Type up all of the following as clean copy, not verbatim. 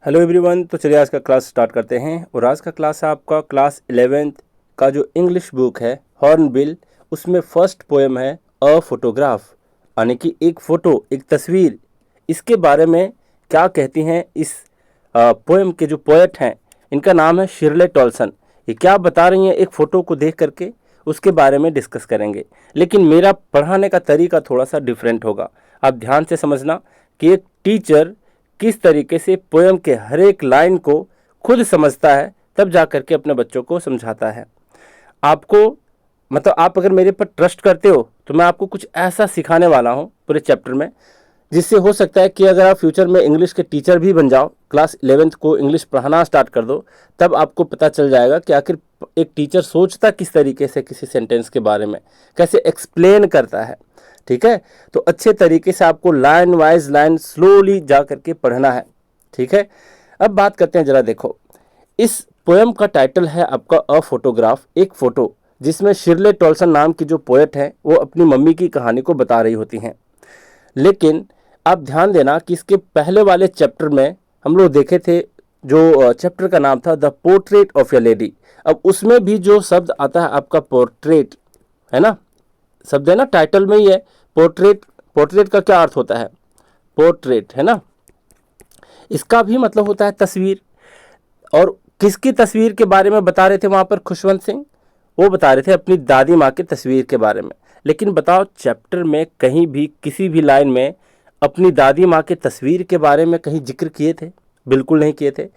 Hello everyone. तो चलिए आज का क्लास स्टार्ट करते हैं। और आज का क्लास है आपका क्लास 11th का जो इंग्लिश बुक है हॉर्नबिल, उसमें फर्स्ट पोएम है अ फोटोग्राफ, यानी कि एक फ़ोटो, एक तस्वीर। इसके बारे में क्या कहती हैं इस पोएम के जो पोएट हैं, इनका नाम है शिर्ले टॉल्सन। ये क्या बता रही हैं एक फ़ोटो को देख करके, उसके बारे में डिस्कस करेंगे। लेकिन मेरा पढ़ाने का तरीका थोड़ा सा डिफरेंट होगा। आप ध्यान से समझना कि एक टीचर किस तरीके से पोएम के हर एक लाइन को खुद समझता है, तब जा करके अपने बच्चों को समझाता है। आपको मतलब आप अगर मेरे पर ट्रस्ट करते हो तो मैं आपको कुछ ऐसा सिखाने वाला हूँ पूरे चैप्टर में, जिससे हो सकता है कि अगर आप फ्यूचर में इंग्लिश के टीचर भी बन जाओ, क्लास 11th को इंग्लिश पढ़ाना स्टार्ट कर दो, तब आपको पता चल जाएगा कि आखिर एक टीचर सोचता किस तरीके से किसी सेंटेंस के बारे में, कैसे एक्सप्लेन करता है। ठीक है, तो अच्छे तरीके से आपको लाइन वाइज लाइन स्लोली जा करके पढ़ना है। ठीक है, अब बात करते हैं, जरा देखो। इस पोएम का टाइटल है आपका अ फोटोग्राफ, एक फ़ोटो, जिसमें शिर्ले टॉल्सन नाम की जो पोएट है वो अपनी मम्मी की कहानी को बता रही होती हैं। लेकिन आप ध्यान देना कि इसके पहले वाले चैप्टर में हम लोग देखे थे, जो चैप्टर का नाम था the portrait of A lady. अब उसमें भी जो शब्द आता है आपका पोर्ट्रेट, है ना, शब्द है ना, टाइटल में ही है पोर्ट्रेट। पोर्ट्रेट का क्या अर्थ होता है? पोर्ट्रेट, है ना, इसका भी मतलब होता है तस्वीर। और किसकी तस्वीर के बारे में बता रहे थे वहाँ पर खुशवंत सिंह? वो बता रहे थे अपनी दादी माँ की तस्वीर के बारे में। लेकिन बताओ, चैप्टर में कहीं भी किसी भी लाइन में अपनी दादी माँ की तस्वीर के बारे में कहीं जिक्र किए थे? बिल्कुल नहीं किए थे।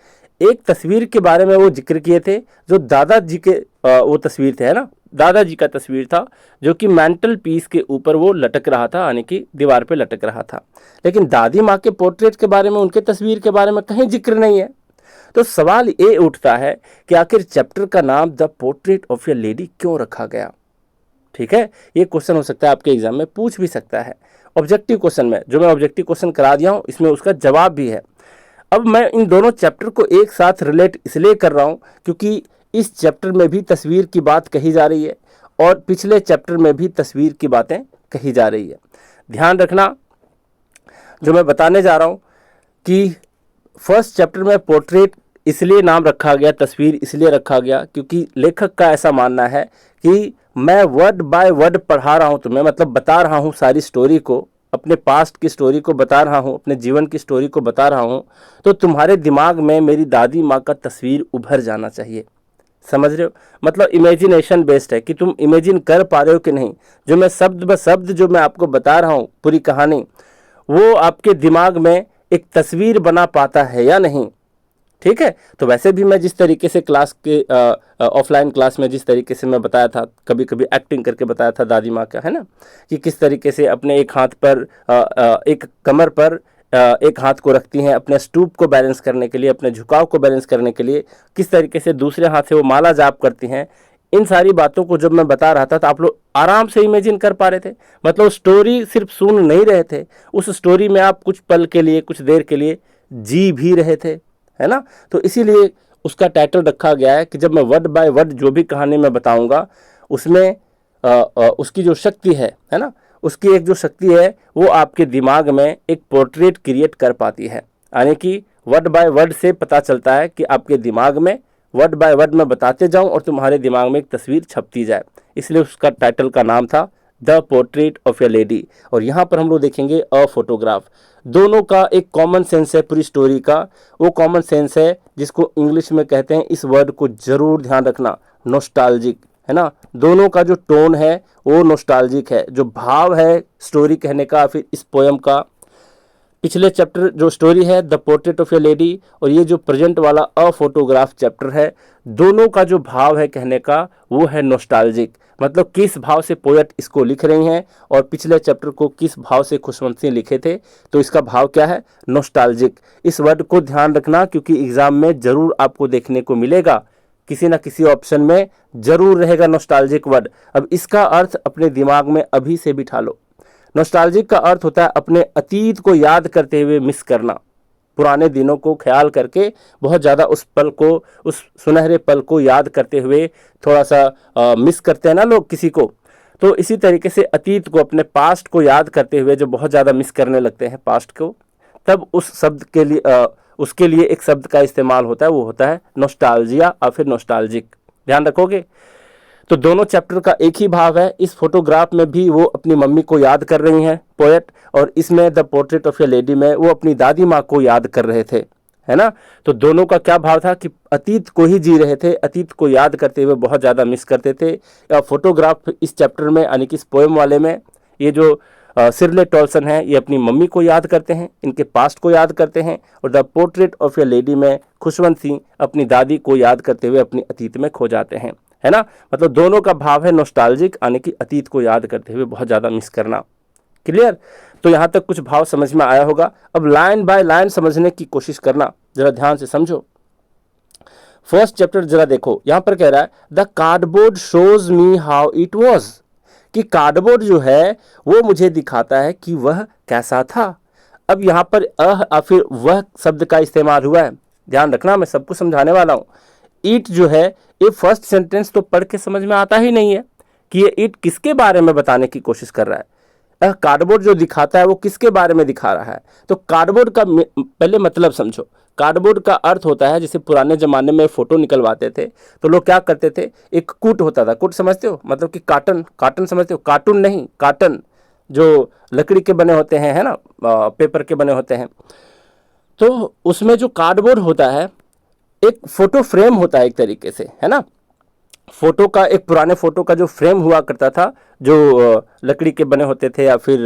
एक तस्वीर के बारे में वो जिक्र किए थे, जो दादाजी के वो तस्वीर थे, है ना, दादाजी का तस्वीर था, जो कि मेंटल पीस के ऊपर वो लटक रहा था, यानी कि दीवार पे लटक रहा था। लेकिन दादी माँ के पोर्ट्रेट के बारे में, उनके तस्वीर के बारे में कहीं जिक्र नहीं है। तो सवाल ये उठता है कि आखिर चैप्टर का नाम the portrait of A lady क्यों रखा गया? ठीक है, ये क्वेश्चन हो सकता है आपके एग्जाम में पूछ भी सकता है। ऑब्जेक्टिव क्वेश्चन में, जो मैं ऑब्जेक्टिव क्वेश्चन करा दिया हूँ, इसमें उसका जवाब भी है। अब मैं इन दोनों चैप्टर को एक साथ रिलेट इसलिए कर रहा हूँ क्योंकि इस चैप्टर में भी तस्वीर की बात कही जा रही है और पिछले चैप्टर में भी तस्वीर की बातें कही जा रही है। ध्यान रखना, जो मैं बताने जा रहा हूँ कि फर्स्ट चैप्टर में पोर्ट्रेट इसलिए नाम रखा गया, तस्वीर इसलिए रखा गया, क्योंकि लेखक का ऐसा मानना है कि मैं वर्ड बाय वर्ड पढ़ा रहा हूँ तुम्हें, मतलब बता रहा हूँ सारी स्टोरी को, अपने पास्ट की स्टोरी को बता रहा हूँ, अपने जीवन की स्टोरी को बता रहा हूँ, तो तुम्हारे दिमाग में मेरी दादी माँ का तस्वीर उभर जाना चाहिए। समझ रहे हो? मतलब इमेजिनेशन बेस्ड है कि तुम इमेजिन कर पा रहे हो कि नहीं। जो मैं शब्द ब शब्द जो मैं आपको बता रहा हूँ पूरी कहानी, वो आपके दिमाग में एक तस्वीर बना पाता है या नहीं। ठीक है, तो वैसे भी मैं जिस तरीके से क्लास के ऑफलाइन क्लास में जिस तरीके से मैं बताया था, कभी कभी एक्टिंग करके बताया था दादी माँ का, है ना, कि किस तरीके से अपने एक हाथ पर एक कमर पर एक हाथ को रखती हैं अपने स्टूप को बैलेंस करने के लिए, अपने झुकाव को बैलेंस करने के लिए, किस तरीके से दूसरे हाथ से वो माला जाप करती हैं। इन सारी बातों को जब मैं बता रहा था तो आप लोग आराम से इमेजिन कर पा रहे थे, मतलब स्टोरी सिर्फ सुन नहीं रहे थे, उस स्टोरी में आप कुछ पल के लिए, कुछ देर के लिए जी भी रहे थे, है ना। तो इसीलिए उसका टाइटल रखा गया है कि जब मैं वर्ड बाय वर्ड जो भी कहानी मैं बताऊंगा, उसमें उसकी जो शक्ति है ना, उसकी एक जो शक्ति है वो आपके दिमाग में एक पोर्ट्रेट क्रिएट कर पाती है। यानी कि वर्ड बाय वर्ड से पता चलता है कि आपके दिमाग में वर्ड बाय वर्ड मैं बताते जाऊं और तुम्हारे दिमाग में एक तस्वीर छपती जाए। इसलिए उसका टाइटल का नाम था the portrait of A lady. और यहाँ पर हम लोग देखेंगे अ फोटोग्राफ। दोनों का एक कॉमन सेंस है पूरी स्टोरी का। वो कॉमन सेंस है जिसको इंग्लिश में कहते हैं, इस वर्ड को जरूर ध्यान रखना, नॉस्टैल्जिक, है ना। दोनों का जो टोन है वो नॉस्टैल्जिक है, जो भाव है स्टोरी कहने का, फिर इस पोएम का। पिछले चैप्टर जो स्टोरी है the portrait of A lady, और ये जो प्रेजेंट वाला अ फोटोग्राफ चैप्टर है, दोनों का जो भाव है कहने का वो है नॉस्टैल्जिक। मतलब किस भाव से पोएट इसको लिख रही हैं और पिछले चैप्टर को किस भाव से खुशवंत सिंह लिखे थे, तो इसका भाव क्या है? नॉस्टैल्जिक। इस वर्ड को ध्यान रखना क्योंकि एग्जाम में जरूर आपको देखने को मिलेगा, किसी ना किसी ऑप्शन में जरूर रहेगा नॉस्टैल्जिक वर्ड। अब इसका अर्थ अपने दिमाग में अभी से बिठा लो। नॉस्टैल्जिक का अर्थ होता है अपने अतीत को याद करते हुए मिस करना, पुराने दिनों को ख्याल करके बहुत ज़्यादा उस पल को, उस सुनहरे पल को याद करते हुए थोड़ा सा मिस करते हैं ना लोग किसी को। तो इसी तरीके से अतीत को, अपने पास्ट को याद करते हुए जो बहुत ज़्यादा मिस करने लगते हैं पास्ट को, तब उस शब्द के लिए उसके लिए एक शब्द का इस्तेमाल होता है, वो होता है नॉस्टैल्जिया और फिर नॉस्टैल्जिक। ध्यान रखोगे। तो दोनों चैप्टर का एक ही भाव है। इस फोटोग्राफ में भी वो अपनी मम्मी को याद कर रही हैं पोएट, और इसमें the portrait of A lady में वो अपनी दादी माँ को याद कर रहे थे, है ना। तो दोनों का क्या भाव था कि अतीत को ही जी रहे थे, अतीत को याद करते हुए बहुत ज़्यादा मिस करते थे। या फोटोग्राफ इस चैप्टर में यानी कि इस पोएम वाले में ये जो सिरले टॉल्सन है ये अपनी मम्मी को याद करते हैं, इनके पास्ट को याद करते हैं, और the portrait of A lady में खुशवंत सिंह अपनी दादी को याद करते हुए अपनी अतीत में खो जाते हैं, है ना। मतलब दोनों का भाव है नॉस्टैल्जिक यानी कि अतीत को याद करते हुए बहुत ज़्यादा मिस करना। क्लियर। तो यहाँ तक कुछ भाव समझ में आया होगा। अब लाइन बाय लाइन समझने की कोशिश करना, जरा ध्यान से समझो। फर्स्ट चैप्टर जरा देखो, यहाँ पर कह रहा है the cardboard shows me how it was, कि कार्डबोर्ड जो है वो मुझे दिखाता है कि वह कैसा था। अब यहाँ पर या फिर वह शब्द का इस्तेमाल हुआ है, ध्यान रखना, मैं सबको समझाने वाला हूँ। ईट जो है ये फर्स्ट सेंटेंस तो पढ़ के समझ में आता ही नहीं है कि ये ईट किसके बारे में बताने की कोशिश कर रहा है। कार्डबोर्ड जो दिखाता है वो किसके बारे में दिखा रहा है। तो कार्डबोर्ड का पहले मतलब समझो। कार्डबोर्ड का अर्थ होता है, जैसे पुराने ज़माने में फ़ोटो निकलवाते थे तो लोग क्या करते थे, एक कूट होता था, कूट समझते हो, मतलब कि काटन, काटन समझते हो, कार्टून नहीं, काटन जो लकड़ी के बने होते हैं, है ना, पेपर के बने होते हैं। तो उसमें जो कार्डबोर्ड होता है एक फ़ोटो फ्रेम होता है एक तरीके से, है ना। फोटो का, एक पुराने फोटो का जो फ्रेम हुआ करता था, जो लकड़ी के बने होते थे या फिर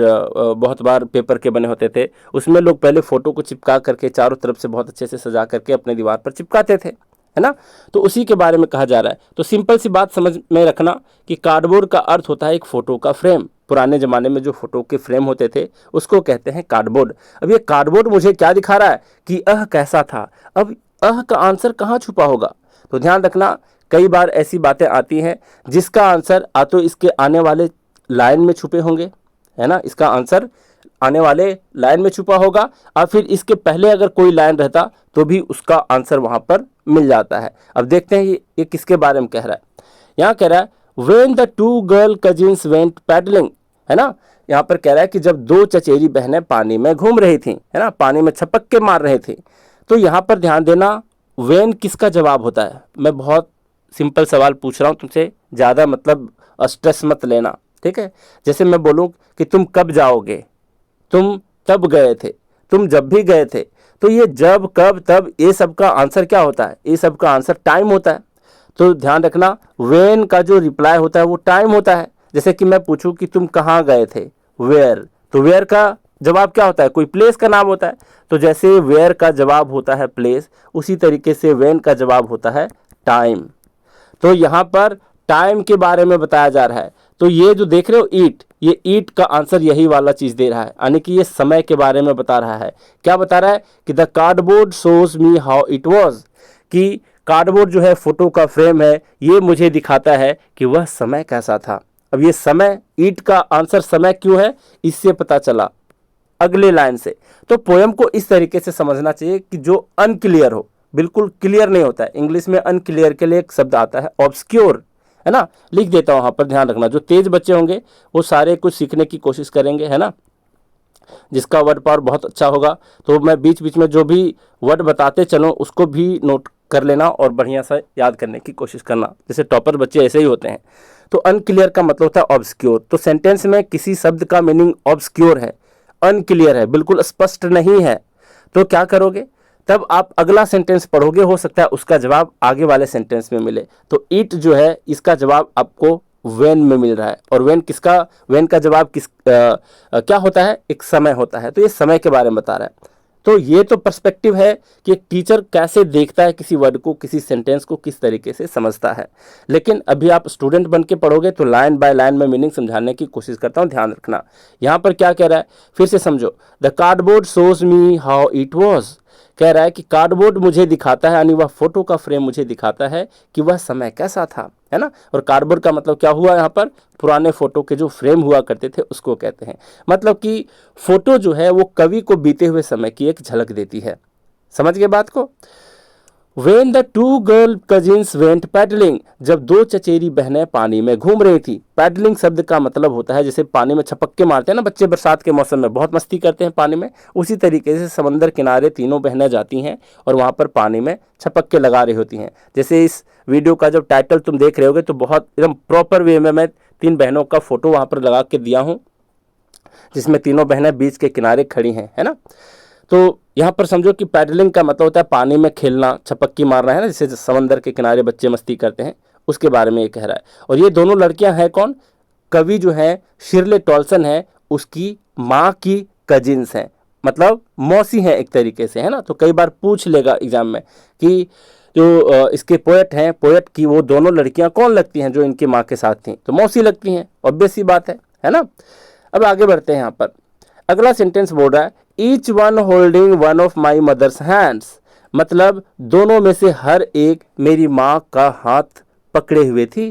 बहुत बार पेपर के बने होते थे, उसमें लोग पहले फोटो को चिपका करके चारों तरफ से बहुत अच्छे से सजा करके अपने दीवार पर चिपकाते थे, है ना। तो उसी के बारे में कहा जा रहा है। तो सिंपल सी बात समझ में रखना कि कार्डबोर्ड का अर्थ होता है एक फोटो का फ्रेम। पुराने ज़माने में जो फोटो के फ्रेम होते थे उसको कहते हैं कार्डबोर्ड। अब ये कार्डबोर्ड मुझे क्या दिखा रहा है कि कैसा था। अब का आंसर कहाँ छुपा होगा, तो ध्यान रखना, कई बार ऐसी बातें आती हैं जिसका आंसर आ तो इसके आने वाले लाइन में छुपे होंगे, है ना, इसका आंसर आने वाले लाइन में छुपा होगा, और फिर इसके पहले अगर कोई लाइन रहता तो भी उसका आंसर वहां पर मिल जाता है। अब देखते हैं ये किसके बारे में कह रहा है। यहाँ कह रहा है when the two girl cousins went paddling, है ना। यहाँ पर कह रहा है कि जब दो चचेरी बहनें पानी में घूम रही थी, है ना, पानी में छपक के मार रहे थे। तो यहाँ पर ध्यान देना, वेन किसका जवाब होता है। मैं बहुत सिंपल सवाल पूछ रहा हूँ तुमसे, ज़्यादा मतलब स्ट्रेस मत लेना, ठीक है। जैसे मैं बोलूँ कि तुम कब जाओगे, तुम तब गए थे, तुम जब भी गए थे, तो ये जब, कब, तब, ये सब का आंसर क्या होता है, ये सब का आंसर टाइम होता है। तो ध्यान रखना, वेन का जो रिप्लाई होता है वो टाइम होता है। जैसे कि मैं पूछूं कि तुम कहाँ गए थे, वेयर, तो वेयर का जवाब क्या होता है, कोई प्लेस का नाम होता है। तो जैसे वेयर का जवाब होता है प्लेस, उसी तरीके से वेन का जवाब होता है टाइम। तो यहाँ पर टाइम के बारे में बताया जा रहा है। तो ये जो देख रहे हो ईट, ये ईट का आंसर यही वाला चीज़ दे रहा है, यानी कि ये समय के बारे में बता रहा है। क्या बता रहा है कि the cardboard shows me how it was, कि कार्डबोर्ड जो है फोटो का फ्रेम है, ये मुझे दिखाता है कि वह समय कैसा था। अब ये समय, ईट का आंसर समय क्यों है, इससे पता चला अगले लाइन से। तो पोएम को इस तरीके से समझना चाहिए कि जो अनक्लियर हो, बिल्कुल क्लियर नहीं होता है। इंग्लिश में अनक्लियर के लिए एक शब्द आता है ऑब्सक्योर, है ना, लिख देता हूँ वहाँ पर, ध्यान रखना। जो तेज बच्चे होंगे वो सारे कुछ सीखने की कोशिश करेंगे, है ना, जिसका वर्ड पावर बहुत अच्छा होगा। तो मैं बीच बीच में जो भी वर्ड बताते चलूँ उसको भी नोट कर लेना और बढ़िया सा याद करने की कोशिश करना, जैसे टॉपर बच्चे ऐसे ही होते हैं। तो अनक्लियर का मतलब होता है ऑब्सक्योर। तो सेंटेंस में किसी शब्द का मीनिंग ऑब्सक्योर है, अनक्लियर है, बिल्कुल स्पष्ट नहीं है, तो क्या करोगे, तब आप अगला सेंटेंस पढ़ोगे, हो सकता है उसका जवाब आगे वाले सेंटेंस में मिले। तो इट जो है इसका जवाब आपको वेन में मिल रहा है, और वेन किसका, वेन का जवाब क्या होता है, एक समय होता है। तो ये समय के बारे में बता रहा है। तो ये तो पर्सपेक्टिव है कि एक टीचर कैसे देखता है किसी वर्ड को, किसी सेंटेंस को किस तरीके से समझता है। लेकिन अभी आप स्टूडेंट बन के पढ़ोगे तो लाइन बाय लाइन में मीनिंग समझाने की कोशिश करता हूँ, ध्यान रखना। यहाँ पर क्या कह रहा है, फिर से समझो। The cardboard shows me how it was, कह रहा है कि कार्डबोर्ड मुझे दिखाता है, यानी वह फोटो का फ्रेम मुझे दिखाता है कि वह समय कैसा था, है ना। और कार्डबोर्ड का मतलब क्या हुआ यहाँ पर, पुराने फोटो के जो फ्रेम हुआ करते थे उसको कहते हैं। मतलब कि फोटो जो है वो कवि को बीते हुए समय की एक झलक देती है। समझ गए बात को। When the two girl cousins went paddling, जब दो चचेरी बहनें पानी में घूम रही थी। पैडलिंग शब्द का मतलब होता है जैसे पानी में छपक्के मारते हैं ना बच्चे बरसात के मौसम में, बहुत मस्ती करते हैं पानी में, उसी तरीके से समंदर किनारे तीनों बहनें जाती हैं और वहाँ पर पानी में छपक्के लगा रही होती हैं। जैसे इस वीडियो का जब टाइटल तुम देख रहे होगे तो बहुत एकदम प्रॉपर वे में मैं तीन बहनों का फोटो वहाँ पर लगा के दिया हूँ, जिसमें तीनों बहनें बीच के किनारे खड़ी हैं, है ना। तो यहाँ पर समझो कि पैडलिंग का मतलब होता है पानी में खेलना, छपक्की मारना, है ना, जैसे समंदर के किनारे बच्चे मस्ती करते हैं, उसके बारे में ये कह रहा है। और ये दोनों लड़कियां हैं कौन? कवि जो है शिर्ले टॉल्सन है, उसकी माँ की कजिन्स हैं, मतलब मौसी हैं एक तरीके से, है ना। तो कई बार पूछ लेगा एग्जाम में कि जो इसके पोएट हैं, पोएट की वो दोनों लड़कियां कौन लगती हैं जो इनकी माँ के साथ थी? तो मौसी लगती हैं, ऑब्वियस सी बात है ना। अब आगे बढ़ते हैं। यहाँ पर अगला सेंटेंस बोल रहा है each one holding one of my mother's hands, मतलब दोनों में से हर एक मेरी माँ का हाथ पकड़े हुए थी।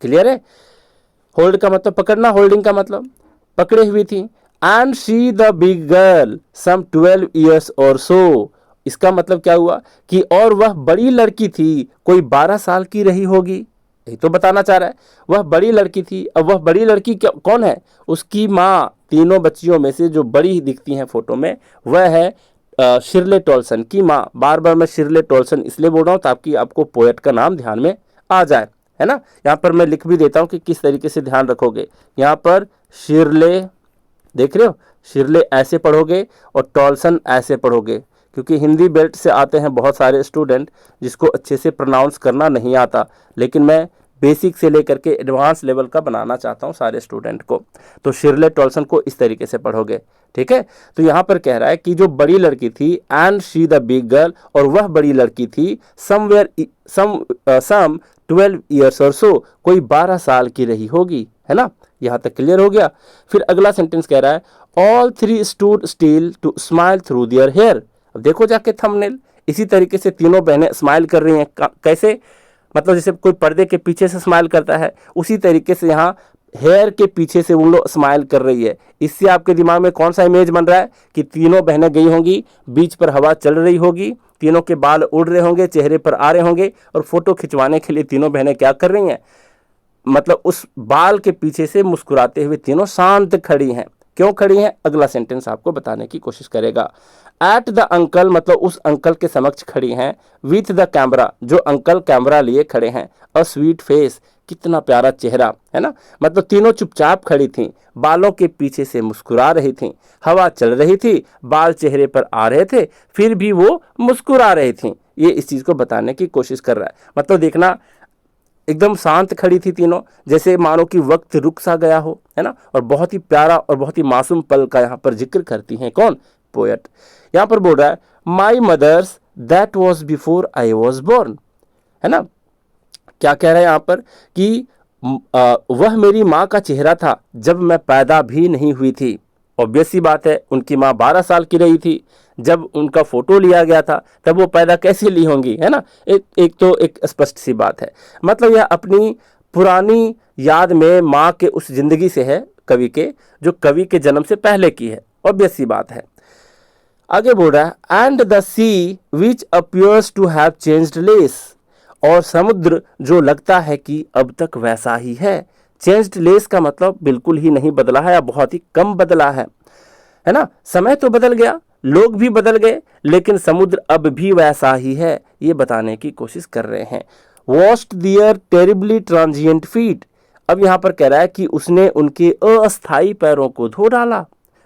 क्लियर है? होल्ड का मतलब पकड़ना, होल्डिंग का मतलब पकड़े हुई थी। And she the big girl some 12 years और सो, इसका मतलब क्या हुआ कि और वह बड़ी लड़की थी, कोई 12 साल की रही होगी, यही तो बताना चाह रहा है। वह बड़ी लड़की थी। अब वह बड़ी लड़की कौन है? उसकी माँ। तीनों बच्चियों में से जो बड़ी दिखती हैं फोटो में वह है शिर्ले टॉल्सन की माँ। बार बार मैं शिर्ले टॉल्सन इसलिए बोल रहा हूँ ताकि आपको पोएट का नाम ध्यान में आ जाए, है ना। यहाँ पर मैं लिख भी देता हूँ कि किस तरीके से ध्यान रखोगे। यहाँ पर शिर्ले, देख रहे हो, शिर्ले ऐसे पढ़ोगे और टॉल्सन ऐसे पढ़ोगे, क्योंकि हिंदी बेल्ट से आते हैं बहुत सारे स्टूडेंट जिसको अच्छे से प्रोनाउंस करना नहीं आता, लेकिन मैं बेसिक से लेकर के एडवांस लेवल का बनाना चाहता हूँ सारे स्टूडेंट को। तो शिर्ले टॉल्सन को इस तरीके से पढ़ोगे, ठीक है। तो यहाँ पर कह रहा है कि जो बड़ी लड़की थी and she the big girl, और वह बड़ी लड़की थी सम 12 years और सो, कोई 12 साल की रही होगी, है ना। यहाँ तक क्लियर हो गया। फिर अगला सेंटेंस कह रहा है all three stood still to smile through their hair. अब देखो जाके थंबनेल, इसी तरीके से तीनों बहनें स्माइल कर रही हैं। कैसे? मतलब जैसे कोई पर्दे के पीछे से स्माइल करता है, उसी तरीके से यहाँ हेयर के पीछे से वो लोग स्माइल कर रही है। इससे आपके दिमाग में कौन सा इमेज बन रहा है कि तीनों बहनें गई होंगी, बीच पर हवा चल रही होगी, तीनों के बाल उड़ रहे होंगे, चेहरे पर आ रहे होंगे, और फोटो खिंचवाने के लिए तीनों बहनें क्या कर रही हैं? मतलब उस बाल के पीछे से मुस्कुराते हुए तीनों शांत खड़ी हैं। क्यों खड़ी हैं? अगला सेंटेंस आपको बताने की कोशिश करेगा। एट द अंकल, मतलब उस अंकल के समक्ष खड़ी हैं। विथ द कैमरा, जो अंकल कैमरा लिए खड़े हैं। अ स्वीट फेस, कितना प्यारा चेहरा, है ना। मतलब तीनों चुपचाप खड़ी थीं, बालों के पीछे से मुस्कुरा रही थीं, हवा चल रही थी, बाल चेहरे पर आ रहे थे, फिर भी वो मुस्कुरा रही थीं। ये इस चीज को बताने की कोशिश कर रहा है। मतलब देखना, एकदम शांत खड़ी थी तीनों, जैसे मानो कि वक्त रुक सा गया हो, है ना। और बहुत ही प्यारा और बहुत ही मासूम पल का यहाँ पर जिक्र करती हैं कौन? पोएट। यहाँ पर बोल रहा है my mother's that was before I was born, है ना। क्या कह रहा है यहाँ पर कि वह मेरी माँ का चेहरा था जब मैं पैदा भी नहीं हुई थी। ऑब्वियस सी बात है, उनकी माँ 12 साल की रही थी जब उनका फोटो लिया गया था, तब वो पैदा कैसे ली होंगी, है ना। एक स्पष्ट सी बात है। मतलब यह अपनी पुरानी याद में माँ के उस जिंदगी से है, कवि के, जो कवि के जन्म से पहले की है। ऑब्वियस सी बात है। आगे बोल रहा है and the sea which appears to have changed less, और समुद्र जो लगता है कि अब तक वैसा ही है। चेंज्ड लेस का मतलब बिल्कुल ही नहीं बदला है या बहुत ही कम बदला है ना। समय तो बदल गया, लोग भी बदल गए, लेकिन समुद्र अब भी वैसा ही है, ये बताने की कोशिश कर रहे हैं। वॉश्ड दियर टेरिबली ट्रांजिएंट फीट, अब यहां पर कह रहा है कि उसने उनके अस्थाई पैरों को धो डाला।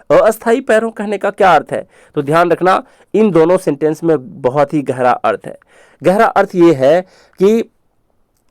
अस्थाई पैरों कहने का क्या अर्थ है? तो ध्यान रखना, इन दोनों सेंटेंस में बहुत ही गहरा अर्थ है। गहरा अर्थ ये है कि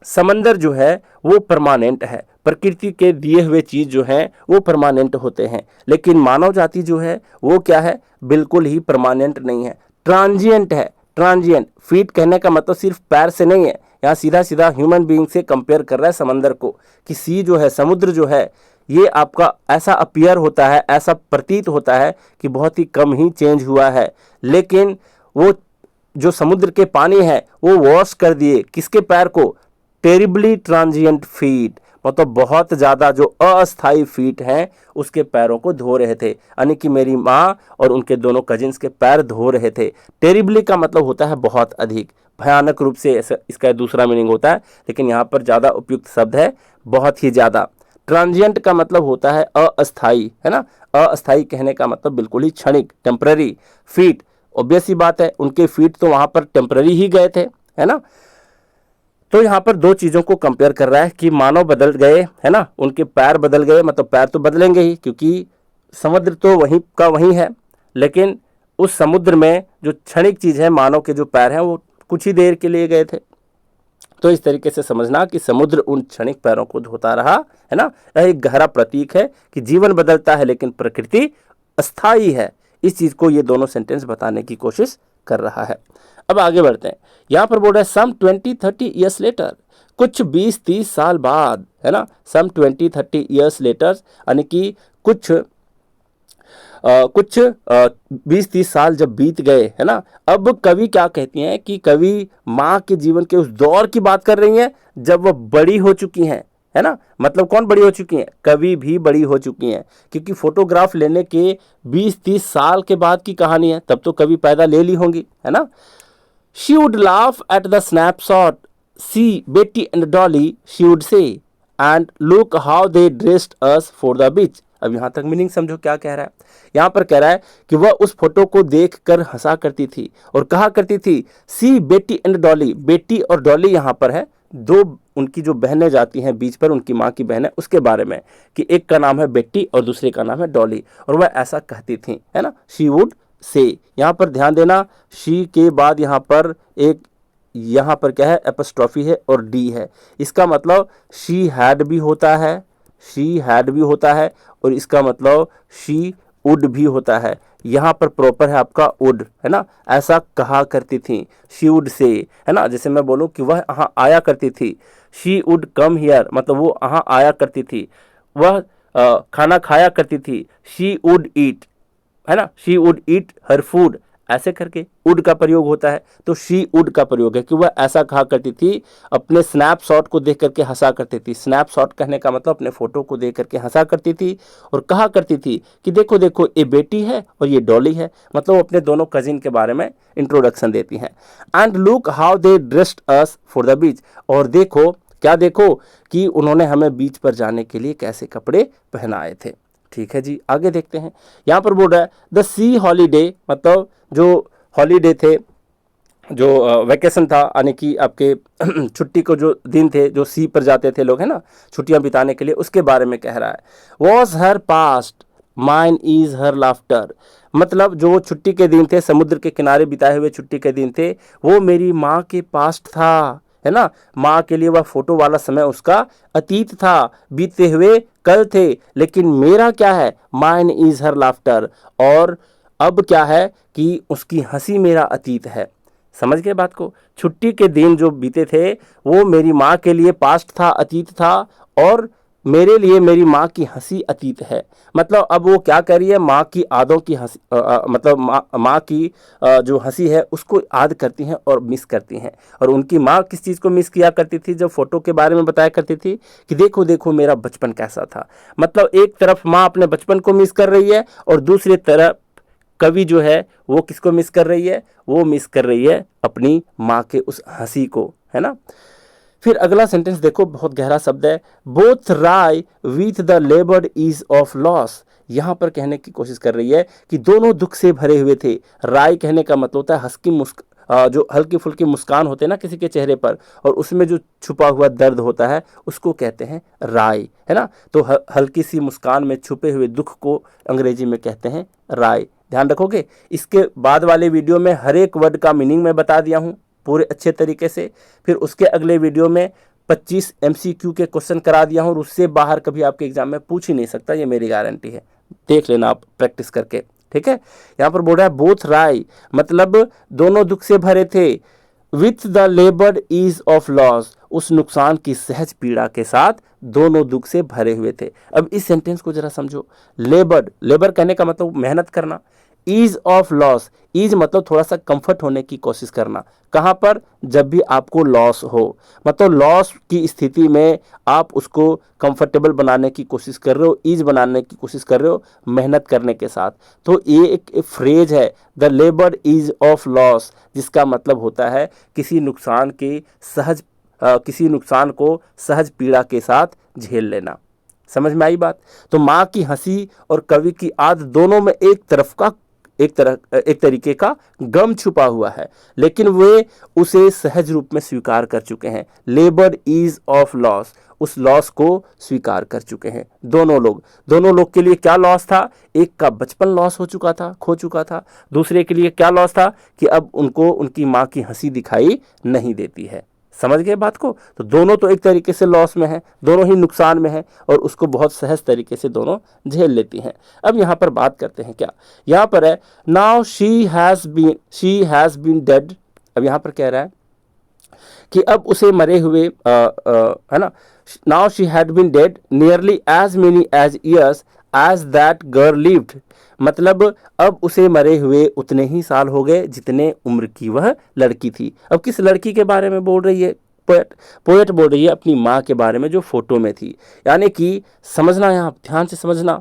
समंदर जो है वो परमानेंट है, प्रकृति के दिए हुए चीज जो हैं वो परमानेंट होते हैं, लेकिन मानव जाति जो है वो क्या है? बिल्कुल ही परमानेंट नहीं है, ट्रांजिएंट है। ट्रांजिएंट, फीट कहने का मतलब सिर्फ पैर से नहीं है, यहाँ सीधा सीधा ह्यूमन बीइंग से कंपेयर कर रहा है समंदर को, कि सी जो है, समुद्र जो है, ये आपका ऐसा अपीयर होता है, ऐसा प्रतीत होता है कि बहुत ही कम ही चेंज हुआ है, लेकिन वो जो समुद्र के पानी है वो वॉश कर दिए किसके पैर को? टेरिबली ट्रांजिएंट फीट, मतलब बहुत ज़्यादा जो अस्थाई फीट हैं उसके पैरों को धो रहे थे, यानी कि मेरी माँ और उनके दोनों कजिन्स के पैर धो रहे थे। टेरिबली का मतलब होता है बहुत अधिक, भयानक रूप से, ऐसा इसका दूसरा मीनिंग होता है, लेकिन यहाँ पर ज़्यादा उपयुक्त शब्द है बहुत ही ज़्यादा। ट्रांजिएंट का मतलब होता है अस्थाई, है ना। अस्थाई कहने का मतलब बिल्कुल ही क्षणिक, टेम्पररी। फीट, ऑब्वियस सी बात है, उनके फीट तो वहां पर टेम्पररी ही गए थे, है ना। तो यहाँ पर दो चीज़ों को कंपेयर कर रहा है कि मानव बदल गए, है ना, उनके पैर बदल गए, मतलब पैर तो बदलेंगे ही क्योंकि समुद्र तो वहीं का वहीं है, लेकिन उस समुद्र में जो क्षणिक चीज़ है, मानव के जो पैर हैं वो कुछ ही देर के लिए गए थे। तो इस तरीके से समझना कि समुद्र उन क्षणिक पैरों को धोता रहा, है ना। यह एक गहरा प्रतीक है कि जीवन बदलता है लेकिन प्रकृति अस्थाई है। इस चीज को ये दोनों सेंटेंस बताने की कोशिश कर रहा है। अब आगे बढ़ते हैं। यहाँ पर बोल रहा है सम 20-30 ईयर्स लेटर, कुछ 20-30 साल बाद, है ना। सम 20-30 ईयर्स लेटर, यानी कि कुछ 20-30 साल जब बीत गए, है ना। अब कवि क्या कहती हैं कि कवि माँ के जीवन के उस दौर की बात कर रही हैं जब वह बड़ी हो चुकी हैं, है ना। मतलब कौन बड़ी हो चुकी हैं? कवि भी बड़ी हो चुकी हैं, क्योंकि फोटोग्राफ लेने के 20-30 साल के बाद की कहानी है, तब तो कवि पैदा ले ली होंगी, है ना। She would laugh at the snapshot, see Betty and Dolly, she would say, and look how they dressed us for the beach. अब यहां तक मीनिंग समझो क्या कह रहा है। यहां पर कह रहा है कि वह उस फोटो को देखकर हंसा करती थी और कहा करती थी, सी बेटी एंड डॉली। बेटी और डॉली यहां पर है, दो उनकी जो बहनें जाती हैं बीच पर, उनकी माँ की बहन है, उसके बारे में कि एक का नाम है बेटी और दूसरे का नाम है डॉली, और वह ऐसा कहती थी, है ना। शी वुड से, यहाँ पर ध्यान देना, शी के बाद यहाँ पर एक, यहाँ पर क्या है, एपोस्ट्रोफी है और डी है। इसका मतलब शी हैड भी होता है, शी हैड भी होता है, और इसका मतलब शी वुड भी होता है। यहाँ पर प्रॉपर है आपका वुड, है ना। ऐसा कहा करती थी, शी वुड से, है ना। जैसे मैं बोलूँ कि वह यहाँ आया करती थी, शी वुड कम हियर, मतलब वो यहाँ आया करती थी। वह खाना खाया करती थी, शी वुड ईट, है ना। She would eat her food, ऐसे करके वुड का प्रयोग होता है, तो शी वुड का प्रयोग है कि वह ऐसा कहा करती थी, अपने स्नैपशॉट को देख करके हंसा करती थी। स्नैपशॉट कहने का मतलब अपने फोटो को देख करके हंसा करती थी और कहा करती थी कि देखो देखो ये बेटी है और ये डॉली है, मतलब वो अपने दोनों कजिन के बारे में इंट्रोडक्शन देती हैं। And look how they dressed us for the बीच, और देखो, क्या देखो, कि उन्होंने हमें बीच पर जाने के लिए कैसे कपड़े पहनाए थे। ठीक है जी, आगे देखते हैं। यहाँ पर बोल रहा है द सी हॉलीडे, मतलब जो हॉलीडे थे, जो वैकेशन था, यानी कि आपके छुट्टी को जो दिन थे, जो सी पर जाते थे लोग, है ना, छुट्टियां बिताने के लिए, उसके बारे में कह रहा है। Was her past, mine is her laughter, मतलब जो छुट्टी के दिन थे, समुद्र के किनारे बिताए हुए छुट्टी के दिन थे, वो मेरी माँ के पास्ट था, है ना। माँ के लिए वह फोटो वाला समय उसका अतीत था, बीते हुए कल थे, लेकिन मेरा क्या है, माइन इज हर लाफ्टर, और अब क्या है कि उसकी हंसी मेरा अतीत है। समझ गए बात को? छुट्टी के दिन जो बीते थे वो मेरी माँ के लिए पास्ट था, अतीत था, और मेरे लिए मेरी माँ की हंसी अतीत है। मतलब अब वो क्या कर रही है, माँ की यादों की हंसी, मतलब माँ की जो हंसी है उसको याद करती हैं और मिस करती हैं। और उनकी माँ किस चीज़ को मिस किया करती थी? जब फोटो के बारे में बताया करती थी कि देखो देखो मेरा बचपन कैसा था। मतलब एक तरफ माँ अपने बचपन को मिस कर रही है और दूसरी तरफ कवि जो है वो किसको मिस कर रही है? वो मिस कर रही है अपनी माँ के उस हंसी को, है ना। फिर अगला सेंटेंस देखो, बहुत गहरा शब्द है। Both wry with the laboured ease of loss, यहाँ पर कहने की कोशिश कर रही है कि दोनों दुख से भरे हुए थे। राय कहने का मतलब होता है हंसकी जो हल्की फुल्की मुस्कान होते हैं ना किसी के चेहरे पर, और उसमें जो छुपा हुआ दर्द होता है उसको कहते हैं राय, है ना। तो हल्की सी मुस्कान में छुपे हुए दुख को अंग्रेजी में कहते हैं राय। ध्यान रखोगे। इसके बाद वाले वीडियो में हर एक वर्ड का मीनिंग मैं बता दिया हूँ पूरे अच्छे तरीके से। फिर उसके अगले वीडियो में 25 MCQ के क्वेश्चन करा दिया हूँ और उससे बाहर कभी आपके एग्जाम में पूछ ही नहीं सकता, ये मेरी गारंटी है। देख लेना आप प्रैक्टिस करके, ठीक है। यहाँ पर बोल रहा है बोथ राय, मतलब दोनों दुख से भरे थे। With the laboured ease of loss, उस नुकसान की सहज पीड़ा के साथ दोनों दुख से भरे हुए थे। अब इस सेंटेंस को जरा समझो। लेबर्ड, लेबर कहने का मतलब मेहनत करना। ईज ऑफ लॉस, ईज मतलब थोड़ा सा कंफर्ट होने की कोशिश करना। कहाँ पर? जब भी आपको लॉस हो, मतलब लॉस की स्थिति में आप उसको कंफर्टेबल बनाने की कोशिश कर रहे हो, ईज बनाने की कोशिश कर रहे हो मेहनत करने के साथ। तो ये एक फ्रेज है, the labour is of loss, जिसका मतलब होता है किसी नुकसान के सहज किसी नुकसान को सहज पीड़ा के साथ झेल लेना। समझ में आई बात? तो माँ की हंसी और कवि की आद दोनों में एक तरीके का गम छुपा हुआ है, लेकिन वे उसे सहज रूप में स्वीकार कर चुके हैं। लेबर इज ऑफ लॉस, उस लॉस को स्वीकार कर चुके हैं दोनों लोग के लिए क्या लॉस था? एक का बचपन लॉस हो चुका था, खो चुका था। दूसरे के लिए क्या लॉस था? कि अब उनको उनकी माँ की हंसी दिखाई नहीं देती है। समझ गए बात को? तो दोनों तो एक तरीके से लॉस में है, दोनों ही नुकसान में है, और उसको बहुत सहज तरीके से दोनों झेल लेती हैं। अब यहाँ पर बात करते हैं क्या, यहाँ पर है now she has been dead. अब यहाँ पर कह रहा है कि अब उसे मरे हुए है ना, now she had been dead nearly as many as years as that girl lived, मतलब अब उसे मरे हुए उतने ही साल हो गए जितने उम्र की वह लड़की थी। अब किस लड़की के बारे में बोल रही है? पोएट बोल रही है अपनी माँ के बारे में जो फोटो में थी। यानी कि समझना, यहाँ ध्यान से समझना,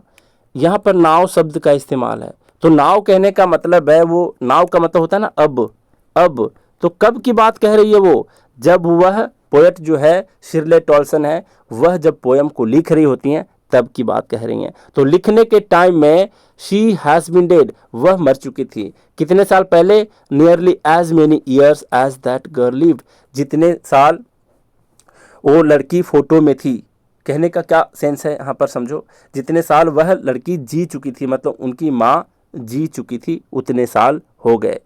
यहाँ पर नाव शब्द का इस्तेमाल है। तो नाव कहने का मतलब है, वो नाव का मतलब होता है ना अब तो कब की बात कह रही है वो? जब वह पोएट जो है शिरले टॉल्सन है, वह जब पोयम को लिख रही होती हैं तब की बात कह रही हैं। तो लिखने के टाइम में शी हैज बीन डेड, वह मर चुकी थी। कितने साल पहले? Nearly as many years as that girl lived, जितने साल वो लड़की फोटो में थी। कहने का क्या सेंस है यहाँ पर समझो, जितने साल वह लड़की जी चुकी थी, मतलब उनकी माँ जी चुकी थी, उतने साल हो गए,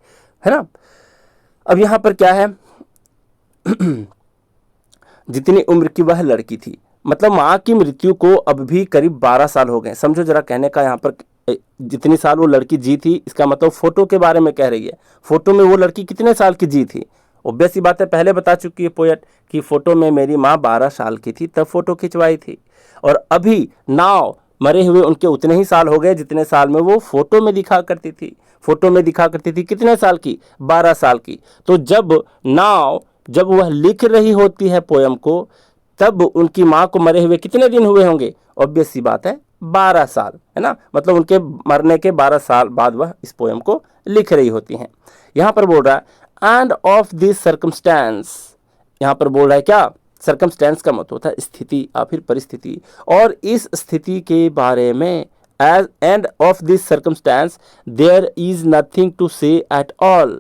है ना। अब यहाँ पर क्या है जितनी उम्र की वह लड़की थी, मतलब माँ की मृत्यु को अब भी करीब 12 साल हो गए। समझो जरा, कहने का यहाँ पर जितनी साल वो लड़की जी थी, इसका मतलब फोटो के बारे में कह रही है। फोटो में वो लड़की कितने साल की जी थी? ऑब्वियस सी बात है, पहले बता चुकी है पोएट कि फोटो में मेरी माँ 12 साल की थी तब फोटो खिंचवाई थी, और अभी नाव मरे हुए उनके उतने ही साल हो गए जितने साल में वो फोटो में दिखा करती थी। फोटो में दिखा करती थी कितने साल की? 12 साल की। तो जब वह लिख रही होती है पोयम को, तब उनकी माँ को मरे हुए कितने दिन हुए होंगे? ऑब्वियस सी बात है 12 साल, है ना। मतलब उनके मरने के 12 साल बाद वह इस पोयम को लिख रही होती हैं। यहाँ पर बोल रहा है एंड ऑफ दिस सर्कमस्टेंस, यहाँ पर बोल रहा है क्या? सर्कमस्टेंस का मतलब होता है स्थिति या फिर परिस्थिति, और इस स्थिति के बारे में as and of this circumstance there is nothing to say at all,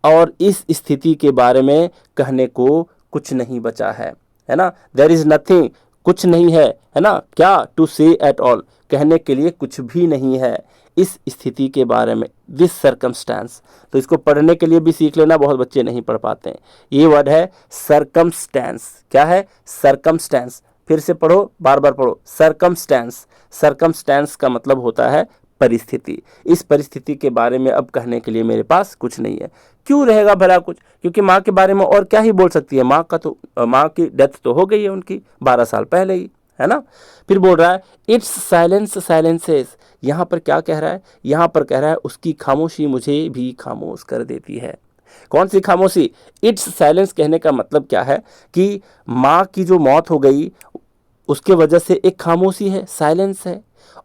और इस स्थिति के बारे में कहने को कुछ नहीं बचा है ना। देयर इज नथिंग, कुछ नहीं है ना। क्या? टू से एट ऑल, कहने के लिए कुछ भी नहीं है इस स्थिति के बारे में। दिस सर्कमस्टेंस, तो इसको पढ़ने के लिए भी सीख लेना, बहुत बच्चे नहीं पढ़ पाते हैं। ये वर्ड है सर्कमस्टेंस। क्या है? सर्कमस्टेंस। फिर से पढ़ो, बार बार पढ़ो, सर्कमस्टेंस। सर्कमस्टेंस का मतलब होता है परिस्थिति। इस परिस्थिति के बारे में अब कहने के लिए मेरे पास कुछ नहीं है। क्यों रहेगा भला कुछ? क्योंकि माँ के बारे में और क्या ही बोल सकती है। माँ की डेथ तो हो गई है उनकी 12 साल पहले ही, है ना। फिर बोल रहा है इट्स साइलेंस साइलेंसेस। यहाँ पर क्या कह रहा है? यहाँ पर कह रहा है उसकी खामोशी मुझे भी खामोश कर देती है। कौन सी खामोशी? इट्स साइलेंस कहने का मतलब क्या है कि माँ की जो मौत हो गई उसके वजह से एक खामोशी है, साइलेंस है,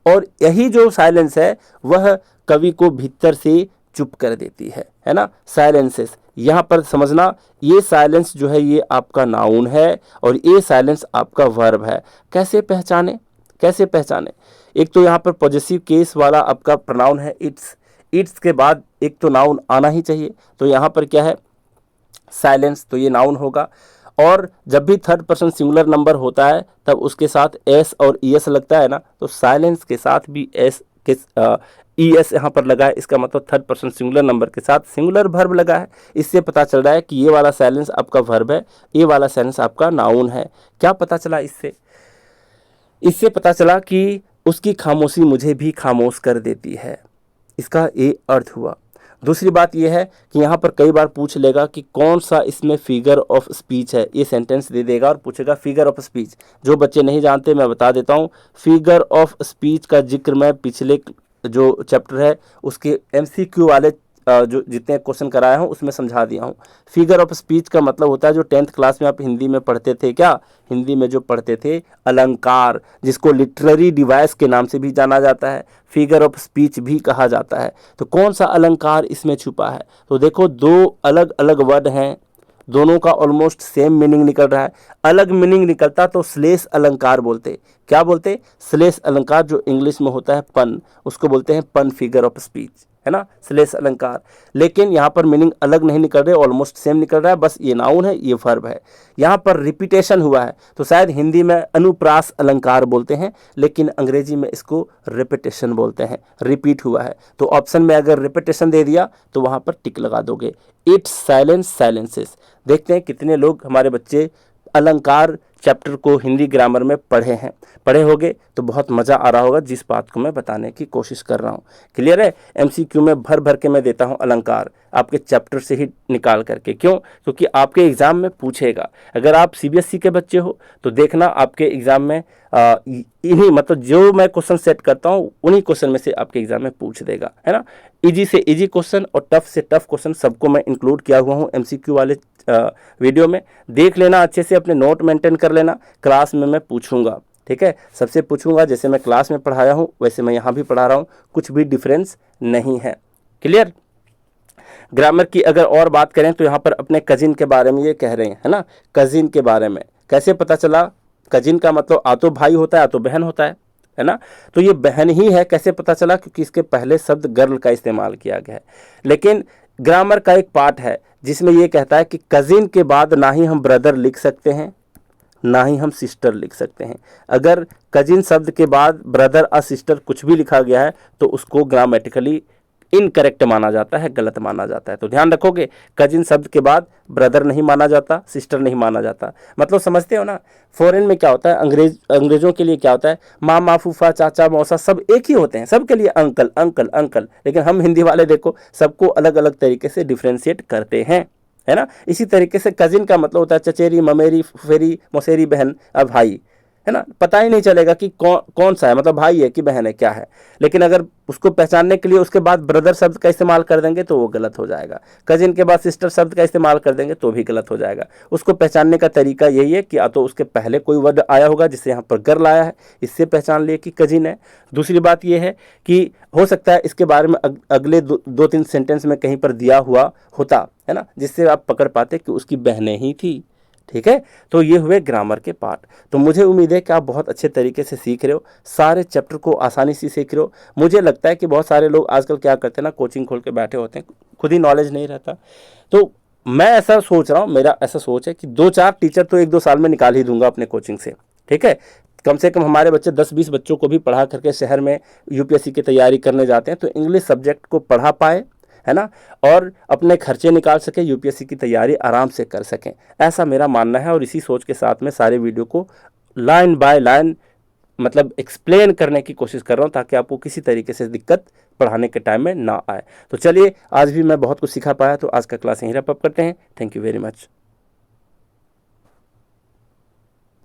और यही जो साइलेंस है वह कवि को भीतर से चुप कर देती है ना। साइलेंसेस, यहाँ पर समझना, ये साइलेंस जो है ये आपका नाउन है और ये साइलेंस आपका वर्ब है। कैसे पहचाने? एक तो यहाँ पर पॉजेसिव केस वाला आपका प्रोनाउन है इट्स के बाद एक तो नाउन आना ही चाहिए। तो यहाँ पर क्या है? साइलेंस, तो ये नाउन होगा। और जब भी थर्ड पर्सन सिंगुलर नंबर होता है तब उसके साथ एस और ईएस लगता है ना, तो साइलेंस के साथ भी एस के ईएस यहाँ पर लगा है, इसका मतलब थर्ड पर्सन सिंगुलर नंबर के साथ सिंगुलर वर्ब लगा है। इससे पता चल रहा है कि ये वाला साइलेंस आपका वर्ब है, ये वाला साइलेंस आपका नाउन है। क्या पता चला इससे पता चला कि उसकी खामोशी मुझे भी खामोश कर देती है, इसका ये अर्थ हुआ। दूसरी बात यह है कि यहाँ पर कई बार पूछ लेगा कि कौन सा इसमें फिगर ऑफ स्पीच है। ये सेंटेंस दे देगा और पूछेगा फिगर ऑफ स्पीच। जो बच्चे नहीं जानते मैं बता देता हूँ, फिगर ऑफ स्पीच का जिक्र मैं पिछले जो चैप्टर है उसके MCQ वाले जो जितने क्वेश्चन कराए हूँ उसमें समझा दिया हूँ। फिगर ऑफ स्पीच का मतलब होता है जो 10th क्लास में आप हिंदी में पढ़ते थे, क्या हिंदी में जो पढ़ते थे, अलंकार, जिसको लिटरेरी डिवाइस के नाम से भी जाना जाता है, फिगर ऑफ स्पीच भी कहा जाता है। तो कौन सा अलंकार इसमें छुपा है? तो देखो, दो अलग अलग वर्ड हैं, दोनों का ऑलमोस्ट सेम मीनिंग निकल रहा है। अलग मीनिंग निकलता तो श्लेष अलंकार बोलते। क्या बोलते? श्लेष अलंकार, जो इंग्लिश में होता है पन, उसको बोलते हैं पन फिगर ऑफ स्पीच, है ना, श्लेष अलंकार। लेकिन यहाँ पर मीनिंग अलग नहीं निकल रहे, ऑलमोस्ट सेम निकल रहा है, बस ये नाउन है, ये वर्ब है। यहाँ पर रिपीटेशन हुआ है तो शायद हिंदी में अनुप्रास अलंकार बोलते हैं, लेकिन अंग्रेजी में इसको रिपीटेशन बोलते हैं, रिपीट हुआ है। तो ऑप्शन में अगर रिपीटेशन दे दिया तो वहाँ पर टिक लगा दोगे। It's silence silences. देखते हैं कितने लोग हमारे बच्चे अलंकार चैप्टर को हिंदी ग्रामर में पढ़े होंगे, तो बहुत मज़ा आ रहा होगा जिस बात को मैं बताने की कोशिश कर रहा हूँ। क्लियर है? MCQ में भर भर के मैं देता हूँ अलंकार, आपके चैप्टर से ही निकाल करके। क्यों? क्योंकि आपके एग्ज़ाम में पूछेगा। अगर आप CBSE के बच्चे हो तो देखना आपके एग्ज़ाम में इन्हीं, मतलब जो मैं क्वेश्चन सेट करता हूँ उन्हीं क्वेश्चन में से आपके एग्ज़ाम में पूछ देगा, है ना। इजी से इजी क्वेश्चन और टफ से टफ क्वेश्चन सबको मैं इंक्लूड किया हुआ हूँ MCQ वाले वीडियो में। देख लेना अच्छे से, अपने नोट मेंटेन कर लेना, क्लास में मैं पूछूंगा, ठीक है, सबसे पूछूंगा। जैसे मैं क्लास में पढ़ाया हूँ वैसे मैं यहाँ भी पढ़ा रहा हूँ, कुछ भी डिफरेंस नहीं है। क्लियर? ग्रामर की अगर और बात करें तो यहाँ पर अपने कजिन के बारे में ये कह रहे हैं, है ना। कजिन के बारे में कैसे पता चला? कजिन का मतलब आ तो भाई होता है, आ तो बहन होता है ना। तो ये बहन ही है, कैसे पता चला? क्योंकि इसके पहले शब्द गर्ल का इस्तेमाल किया गया है। लेकिन ग्रामर का एक पार्ट है जिसमें ये कहता है कि कजिन के बाद ना ही हम ब्रदर लिख सकते हैं, ना ही हम सिस्टर लिख सकते हैं। अगर कजिन शब्द के बाद ब्रदर और सिस्टर कुछ भी लिखा गया है तो उसको ग्रामेटिकली इनकरेक्ट माना जाता है, गलत माना जाता है। तो ध्यान रखोगे, कजिन शब्द के बाद ब्रदर नहीं माना जाता, सिस्टर नहीं माना जाता। मतलब समझते हो ना? फॉरेन में क्या होता है, अंग्रेजों के लिए क्या होता है, मामा, फूफा, चाचा, मौसा सब एक ही होते हैं, सबके लिए अंकल अंकल अंकल। लेकिन हम हिंदी वाले देखो सबको अलग अलग तरीके से डिफ्रेंशिएट करते हैं, है ना। इसी तरीके से कजिन का मतलब होता है चचेरी, ममेरी, फुफेरी, मौसेरी, बहन और भाई, है ना। पता ही नहीं चलेगा कि कौन सा है, मतलब भाई है कि बहन है, क्या है। लेकिन अगर उसको पहचानने के लिए उसके बाद ब्रदर शब्द का इस्तेमाल कर देंगे तो वो गलत हो जाएगा। कजिन के बाद सिस्टर शब्द का इस्तेमाल कर देंगे तो भी गलत हो जाएगा। उसको पहचानने का तरीका यही है कि या तो उसके पहले कोई वर्ड आया होगा जिससे यहाँ पर गर्ल आया है, इससे पहचान लिए कि कजिन है। दूसरी बात ये है कि हो सकता है इसके बारे में अगले दो तीन सेंटेंस में कहीं पर दिया हुआ होता, है ना, जिससे आप पकड़ पाते कि उसकी बहनें ही थी। ठीक है, तो ये हुए ग्रामर के पार्ट। तो मुझे उम्मीद है कि आप बहुत अच्छे तरीके से सीख रहे हो, सारे चैप्टर को आसानी से सीख रहे हो। मुझे लगता है कि बहुत सारे लोग आजकल क्या करते हैं ना, कोचिंग खोल के बैठे होते हैं, खुद ही नॉलेज नहीं रहता। तो मैं ऐसा सोच रहा हूँ, मेरा ऐसा सोच है कि 2-4 टीचर तो 1-2 साल में निकाल ही दूंगा अपने कोचिंग से। ठीक है, कम से कम हमारे बच्चे 10-20 बच्चों को भी पढ़ा करके शहर में UPSC की तैयारी करने जाते हैं तो इंग्लिश सब्जेक्ट को पढ़ा पाए, है ना, और अपने खर्चे निकाल सके, UPSC की तैयारी आराम से कर सकें। ऐसा मेरा मानना है और इसी सोच के साथ मैं सारे वीडियो को लाइन बाय लाइन मतलब एक्सप्लेन करने की कोशिश कर रहा हूं ताकि आपको किसी तरीके से दिक्कत पढ़ाने के टाइम में ना आए। तो चलिए, आज भी मैं बहुत कुछ सिखा पाया, तो आज का क्लास यहीं रैप अप करते हैं। Thank you very much.